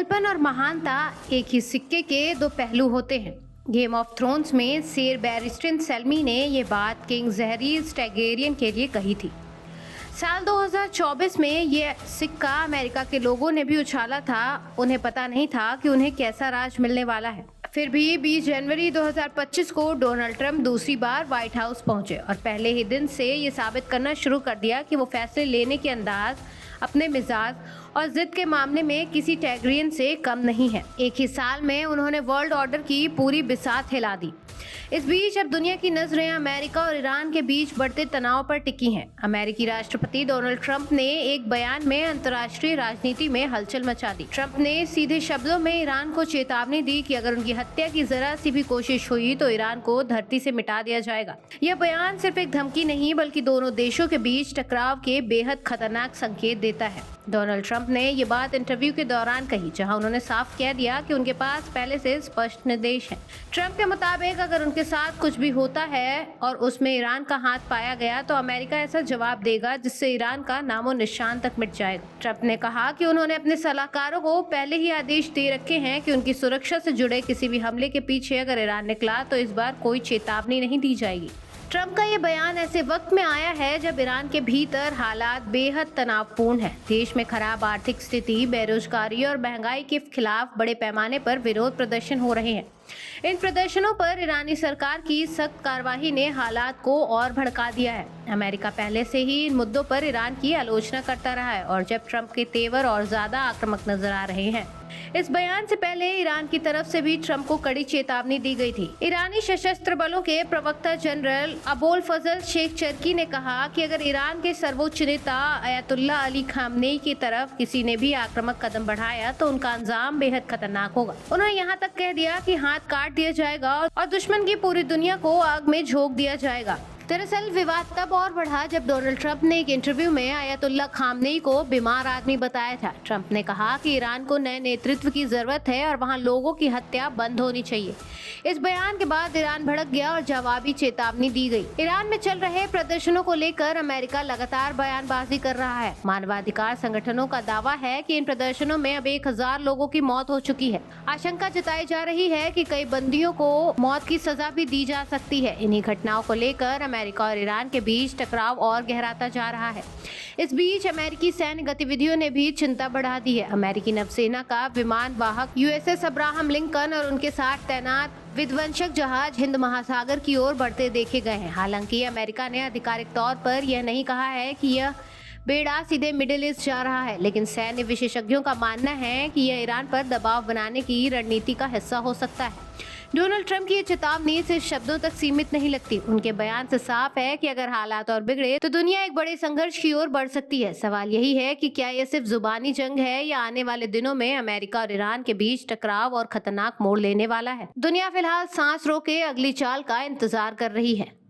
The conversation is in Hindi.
पागलपन और महानता एक ही सिक्के के दो पहलू होते हैं। गेम ऑफ थ्रोन्स में सेर बैरिस्टिन सेल्मी ने ये बात किंग जहरीज टैगेरियन के लिए कही थी। साल 2024 में ये सिक्का अमेरिका के लोगों ने भी उछाला था। उन्हें पता नहीं था कि उन्हें कैसा राज मिलने वाला है। फिर भी 20 जनवरी 2025 को डोनाल्ड ट्रंप दूसरी बार व्हाइट हाउस पहुंचे और पहले ही दिन से ये साबित करना शुरू कर दिया कि वो फैसले लेने के अंदाज, अपने मिजाज और जिद के मामले में किसी टैगरियन से कम नहीं है। एक ही साल में उन्होंने वर्ल्ड ऑर्डर की पूरी बिसात हिला दी। इस बीच अब दुनिया की नजरें अमेरिका और ईरान के बीच बढ़ते तनाव पर टिकी हैं। अमेरिकी राष्ट्रपति डोनाल्ड ट्रंप ने एक बयान में अंतर्राष्ट्रीय राजनीति में हलचल मचा दी। ट्रंप ने सीधे शब्दों में ईरान को चेतावनी दी कि अगर उनकी हत्या की जरा सी भी कोशिश हुई तो ईरान को धरती से मिटा दिया जाएगा। यह बयान सिर्फ एक धमकी नहीं बल्कि दोनों देशों के बीच टकराव के बेहद खतरनाक संकेत देता है। डोनाल्ड ट्रंप ने ये बात इंटरव्यू के दौरान कही, जहां उन्होंने साफ कह दिया कि उनके पास पहले से स्पष्ट निर्देश हैं। ट्रंप के मुताबिक अगर उनके साथ कुछ भी होता है और उसमें ईरान का हाथ पाया गया तो अमेरिका ऐसा जवाब देगा जिससे ईरान का नामो निशान तक मिट जाएगा। ट्रंप ने कहा कि उन्होंने अपने सलाहकारों को पहले ही आदेश दे रखे हैं कि उनकी सुरक्षा से जुड़े किसी भी हमले के पीछे अगर ईरान निकला तो इस बार कोई चेतावनी नहीं दी जाएगी। ट्रंप का ये बयान ऐसे वक्त में आया है जब ईरान के भीतर हालात बेहद तनावपूर्ण है। देश में खराब आर्थिक स्थिति, बेरोजगारी और महंगाई के खिलाफ बड़े पैमाने पर विरोध प्रदर्शन हो रहे हैं। इन प्रदर्शनों पर ईरानी सरकार की सख्त कार्रवाई ने हालात को और भड़का दिया है। अमेरिका पहले से ही इन मुद्दों पर ईरान की आलोचना करता रहा है और जब ट्रंप के तेवर और ज्यादा आक्रामक नजर आ रहे हैं। इस बयान से पहले ईरान की तरफ से भी ट्रंप को कड़ी चेतावनी दी गई थी। ईरानी सशस्त्र बलों के प्रवक्ता जनरल अबोल फजल शेख चरकी ने कहा कि अगर ईरान के सर्वोच्च नेता अयतुल्ला अली खामनेई की तरफ किसी ने भी आक्रामक कदम बढ़ाया तो उनका अंजाम बेहद खतरनाक होगा। उन्होंने यहाँ तक कह दिया कि हाथ काट दिया जाएगा और दुश्मन की पूरी दुनिया को आग में झोंक दिया जाएगा। दरअसल विवाद तब और बढ़ा जब डोनाल्ड ट्रंप ने एक इंटरव्यू में अयतुल्ला खामनेई को बीमार आदमी बताया था। ट्रंप ने कहा कि ईरान को नए नेतृत्व की जरूरत है और वहां लोगों की हत्या बंद होनी चाहिए। इस बयान के बाद ईरान भड़क गया और जवाबी चेतावनी दी गई। ईरान में चल रहे प्रदर्शनों को लेकर अमेरिका लगातार बयानबाजी कर रहा है। मानवाधिकार संगठनों का दावा है कि इन प्रदर्शनों में अब 1000 लोगों की मौत हो चुकी है। आशंका जताई जा रही है कि कई बंदियों को मौत की सजा भी दी जा सकती है। इन्हीं घटनाओं को लेकर अमेरिका और ईरान के बीच टकराव और गहराता जा रहा है। इस बीच अमेरिकी सैन्य गतिविधियों ने भी चिंता बढ़ा दी है। अमेरिकी नौसेना का विमान वाहक यूएसएस अब्राहम लिंकन और उनके साथ तैनात विध्वंसक जहाज हिंद महासागर की ओर बढ़ते देखे गए हैं। हालांकि अमेरिका ने आधिकारिक तौर पर यह नहीं कहा है कि यह बेड़ा सीधे मिडिल ईस्ट जा रहा है, लेकिन सैन्य विशेषज्ञों का मानना है कि यह ईरान पर दबाव बनाने की रणनीति का हिस्सा हो सकता है। डोनाल्ड ट्रंप की ये चेतावनी सिर्फ शब्दों तक सीमित नहीं लगती। उनके बयान से साफ है कि अगर हालात और बिगड़े तो दुनिया एक बड़े संघर्ष की ओर बढ़ सकती है। सवाल यही है कि क्या यह सिर्फ जुबानी जंग है या आने वाले दिनों में अमेरिका और ईरान के बीच टकराव और खतरनाक मोड़ लेने वाला है। दुनिया फिलहाल सांस रोके अगली चाल का इंतजार कर रही है।